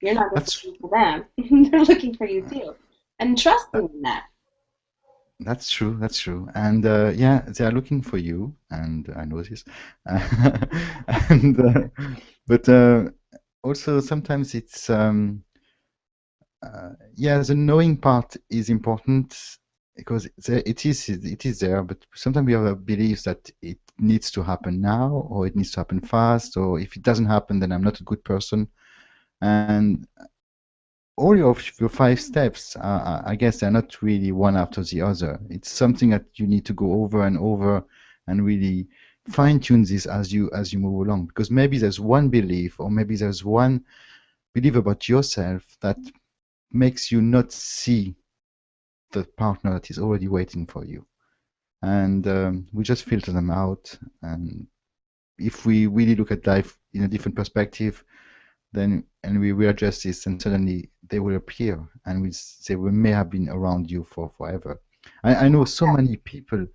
You're not just That's looking for them, they're looking for you too. And trusting in that. that's true. That's true. And yeah, they are looking for you, and I know this. And but also sometimes it's yeah, the knowing part is important because it is there, but sometimes we have a belief that it needs to happen now or it needs to happen fast, or if it doesn't happen, then I'm not a good person. And all your 5 steps, I guess they're not really one after the other. It's something that you need to go over and over and really fine tune this as you move along. Because maybe there's one belief, or maybe there's one belief about yourself that makes you not see the partner that is already waiting for you. And we just filter them out. And if we really look at life in a different perspective, then and we readjust this, and suddenly they will appear, and they will, may have been around you for forever. I know so many people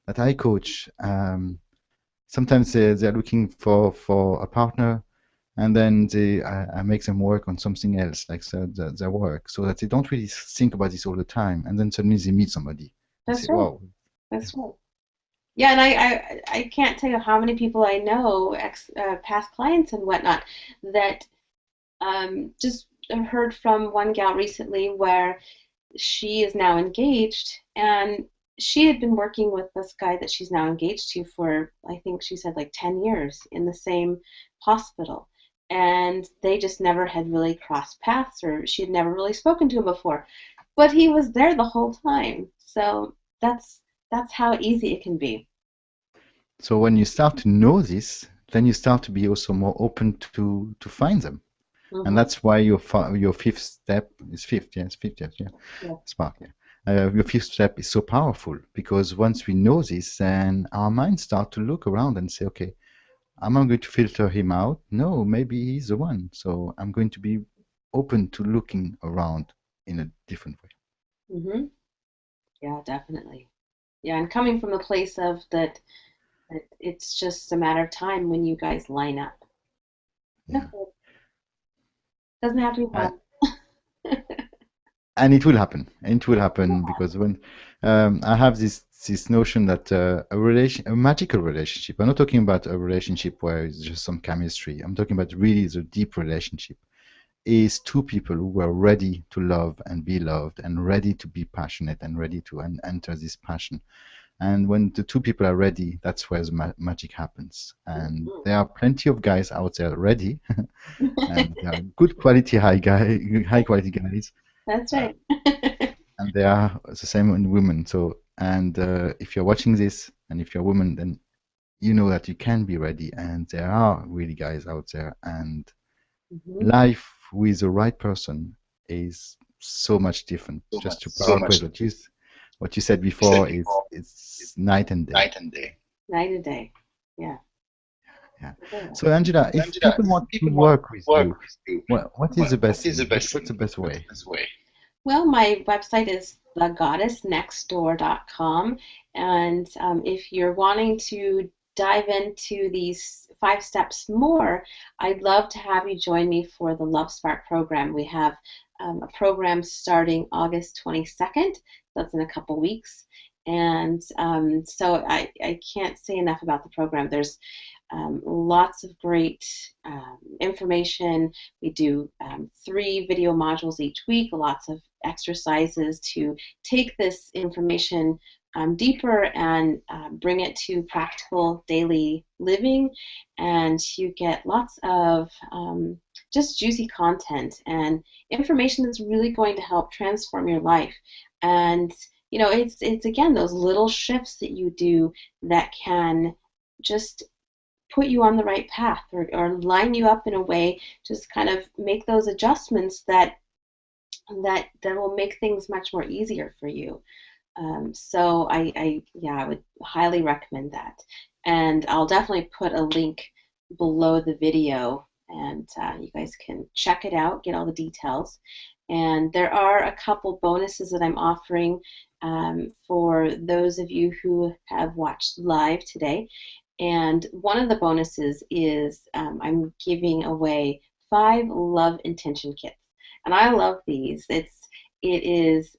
that I coach. Sometimes they're looking for a partner, and then I make them work on something else, like their work, so that they don't really think about this all the time. And then suddenly they meet somebody and say, That's right. "Wow, That's right. Yeah, and I can't tell you how many people I know, past clients and whatnot, that just heard from one gal recently where she is now engaged, and she had been working with this guy that she's now engaged to for, I think she said like 10 years in the same hospital. And they just never had really crossed paths, or she had never really spoken to him before. But he was there the whole time. So that's how easy it can be. So when you start to know this, then you start to be also more open to find them, and Hmm. that's why your fifth step is fifth, yes, fifth, yes, yeah, Yeah. spark, yeah. Your fifth step is so powerful because once we know this, then our minds start to look around and say, okay, I'm not going to filter him out. No, maybe he's the one. So I'm going to be open to looking around in a different way. Hmm. Yeah, definitely. Yeah, and coming from the place of that it's just a matter of time when you guys line up. Yeah. That's it. Doesn't have to be Uh, fun. and it will happen. And it will happen because when I have this notion that a magical relationship. I'm not talking about a relationship where it's just some chemistry. I'm talking about really the deep relationship. Is two people who were ready to love and be loved, and ready to be passionate, and ready to enter this passion. And when the two people are ready, that's where the magic happens. And Mhm. there are plenty of guys out there ready, and they are good quality high quality guys, That's uh, right. and they are the same in women. So, and if you're watching this, and if you're a woman, then you know that you can be ready, and there are really guys out there, and Hmm. life with the right person is so much different. Just to So much. paraphrase what you what you said before is it's night and day. Night and day. Yeah. Yeah. Yeah. So Angela, if people want to work with you, what is the best thing? What's the best way? Well, my website is thegoddessnextdoor.com, and if you're wanting to dive into these 5 steps more, I'd love to have you join me for the Love Spark program. We have a program starting August 22nd. That's in a couple weeks. And so I can't say enough about the program. There's lots of great information. We do 3 video modules each week, lots of exercises to take this information deeper and bring it to practical daily living. And you get lots of just juicy content and information that's really going to help transform your life. And you know, it's again those little shifts that you do that can just put you on the right path, or line you up in a way, just kind of make those adjustments that will make things much more easier for you. So I would highly recommend that, and I'll definitely put a link below the video, and you guys can check it out, get all the details. And there are a couple bonuses that I'm offering for those of you who have watched live today. And one of the bonuses is I'm giving away 5 love intention kits. And I love these. It is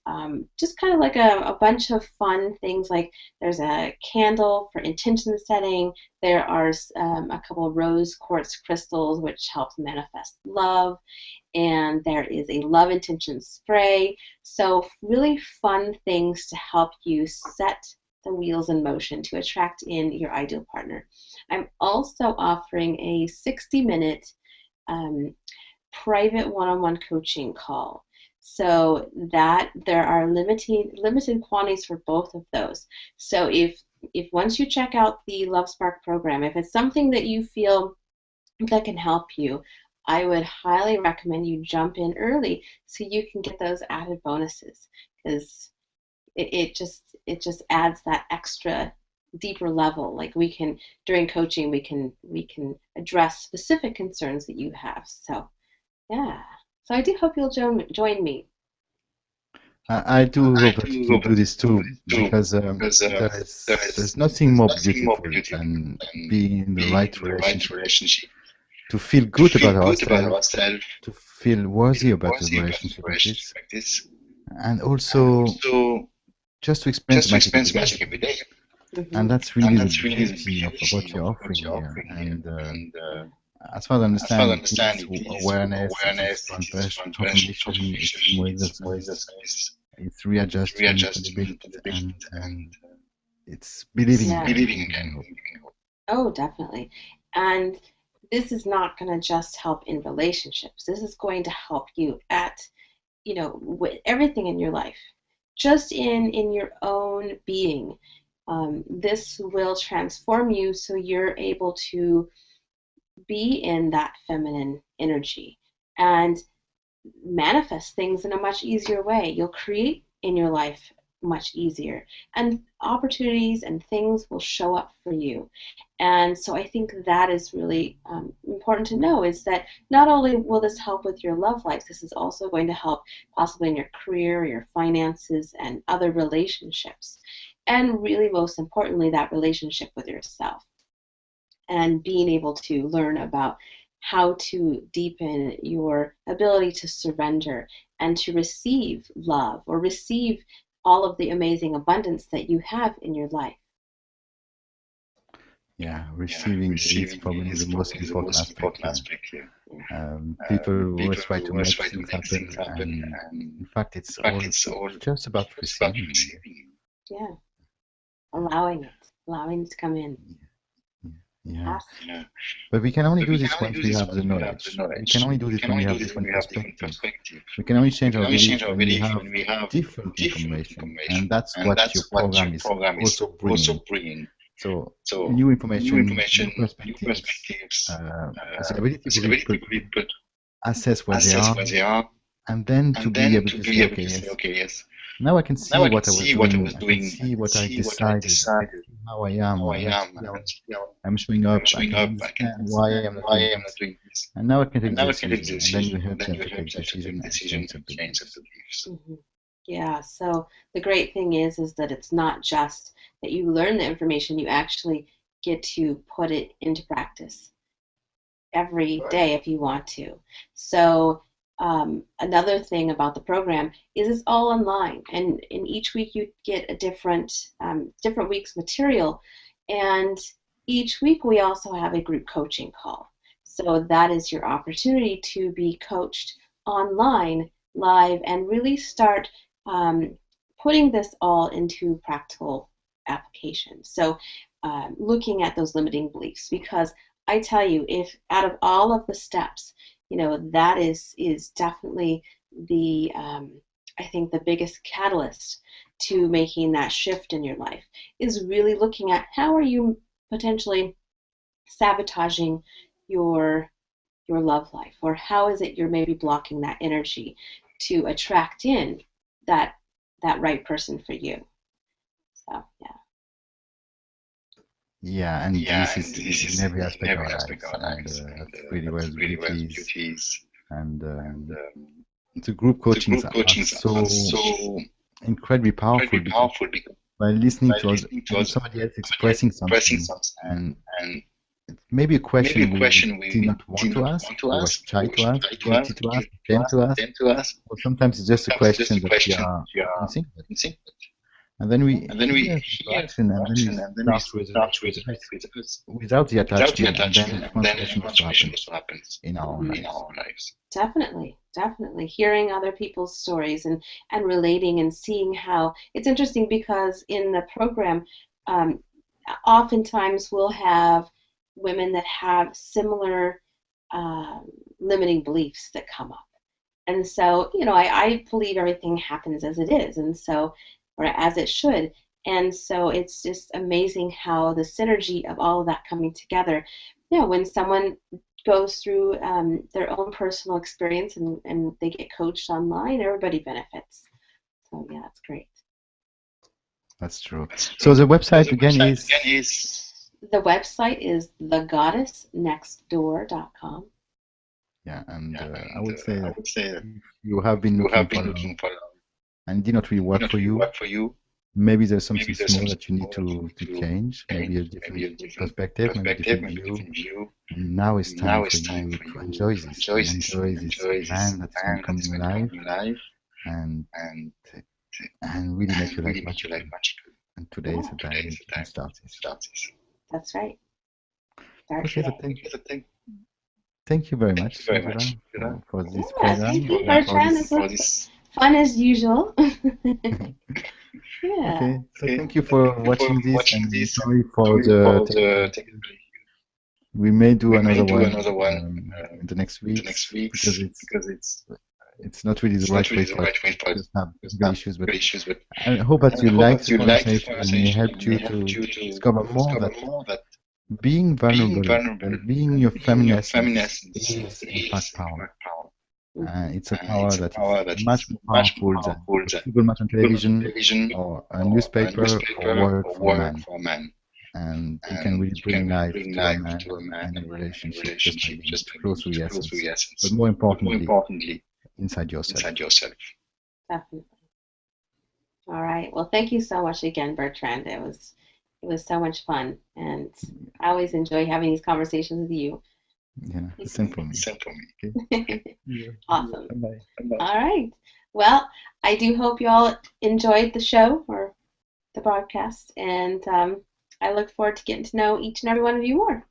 just kind of like a bunch of fun things, like there's a candle for intention setting. There are a couple of rose quartz crystals which help manifest love. And there is a love intention spray. So really fun things to help you set the wheels in motion to attract in your ideal partner. I'm also offering a 60-minute private one-on-one coaching call. So that there are limited quantities for both of those. So if once you check out the Love Spark program, if it's something that you feel that can help you, I would highly recommend you jump in early so you can get those added bonuses, because it just adds that extra deeper level. Like during coaching we can address specific concerns that you have. So yeah. So I do hope you'll join me. I do hope that you'll do this too, because there's nothing more beautiful than being in the right relationship, to feel good about ourselves, to feel worthy about the relationship like this, and also just to experience magic every day. Mm-hmm. And that's really the beauty of what you're offering here. And as far as I understand, it's awareness, it's transformation, it's more exercise, it's readjustment a little bit, and it's believing again. Oh, definitely. And this is not going to just help in relationships. This is going to help you at, with everything in your life, just in your own being. This will transform you so you're able to be in that feminine energy and manifest things in a much easier way. You'll create in your life much easier, and opportunities and things will show up for you. And so I think that is really important to know, is that not only will this help with your love life, this is also going to help possibly in your career, your finances, and other relationships. And really, most importantly, that relationship with yourself, and being able to learn about how to deepen your ability to surrender and to receive love, or receive all of the amazing abundance that you have in your life. Yeah, receiving is probably the most important aspect here. People always try to make things happen, and in fact, it's all just about receiving. Yeah, allowing it to come in. Yeah. But we can only do this once we have the knowledge. We can only do this when we have different perspectives. We can only change our beliefs when we have different information. And that's what your program is also bringing. So new information, new perspectives, the ability to really assess where they are, and then to be able to say, okay, yes, Now I can Now see I can what I was see what I doing. was I can doing. I see can what I see what I decided. I can decided, see how I am. how I I can am. see I how can see how I'm showing I'm up. I showing can up. I can understand why understand I'm not why doing I'm not this. doing this. And now I can And take now the I can take the decision. And then you decision. And help then them you to help take them to take decision the and decision change and the change the beliefs. beliefs. Yeah, so the great thing is that it's not just that you learn the information, you actually get to put it into practice every day if you want to. So another thing about the program is it's all online, and in each week you get a different week's material, and each week we also have a group coaching call. So that is your opportunity to be coached online, live, and really start putting this all into practical application. So looking at those limiting beliefs, because I tell you, if out of all of the steps, that is definitely the I think the biggest catalyst to making that shift in your life is really looking at how are you potentially sabotaging your your love life, or how is it you're maybe blocking that energy to attract in that that right person for you. So yeah. Yeah, and Yeah, this and is this in is every in aspect of every our aspect of lives, our and lives, and that's really where that's the really beauty where the is. beauty is. And And the group the coachings group are coachings are so so incredibly powerful incredibly because powerful because by listening by to us, listening to when us, somebody else somebody else expressing expressing something, something, and and it's maybe a maybe a question we question did we not want did to not ask, want to or was ask, shy or to ask, try to ask, guilty to ask, guilty to came ask, to ask, them to ask. or sometimes it's just a Sometimes it's just question a that we question are we we are don't think about. missing. And then we And then we hear the hear action, and then we action, and then we start to resonate start to with resonate us with us without the without the attachment, and then attachment, and then transformation also transformation happens also happens in our own Mhm. in lives. our lives. Definitely, definitely. Hearing other people's stories and relating and seeing how it's interesting because in the program, um, oftentimes we'll have women that have similar um, limiting beliefs that come up. And so, I believe everything happens as it is, and so, or as it should. And so it's just amazing how the synergy of all of that coming together, when someone goes through their own personal experience and they get coached online, everybody benefits. So, yeah, it's great. That's true. That's So true. the So website the again website again is, is The website is thegoddessnextdoor.com. yeah, and yeah, I and would say I that would say that if you have been you looking have for been love looking for love, and it did not really did work not for really you, work for you. maybe there's something Maybe there's small something that you need small that you to need to change, maybe a change, different maybe a different perspective, maybe a perspective, different maybe a view. different view. And now it's And time now for it's time you for to you enjoy to this and enjoy this enjoy this man that is going to man that come is in your going to come life in your life, and and and really make and your life really make your magical. life magical. And today is Yeah, the Today time is that the you can time start to this. start this. that's right. Start Okay, so today. thank Okay, so thank you very thank you much, very Angela, much, Bertrand, for this Yeah, thank program you, and for Bertrand. This this. for was this. fun as usual. Yeah. Okay, so Okay, thank you so for thank you for watching this, watching and this, and sorry for sorry the for technical the issues. technical issue. We may do We may another do one another one in the next in the next weeks because weeks because it's not really the it's not right really way the for us right way to for us just have to technical have issues. But good issues. But I hope that I you hope liked that the you liked the conversation and it conversation helped and you it helped to you to discover more discover that more that being being vulnerable vulnerable and being your and being feminine your essence feminiscence is in fact is in power. fact power. It's a power It's a that is power that much is more much more powerful than powerful a than single match on people on television television or a or a newspaper or newspaper word or from a word man. for a man. And you can And really you bring can really life bring to a life man to a man and a and a relationship just by relationship being just by being close to the close to essence. the But essence. more But more importantly, importantly, inside yourself. inside yourself. Definitely. All right. Well, thank you so much again, Bertrand. It was so much fun, and I always enjoy having these conversations with you. Yeah, the same for me. Same for me. Okay. Yeah. Awesome. Bye. All right. Well, I do hope you all enjoyed the show or the broadcast, and I look forward to getting to know each and every one of you more.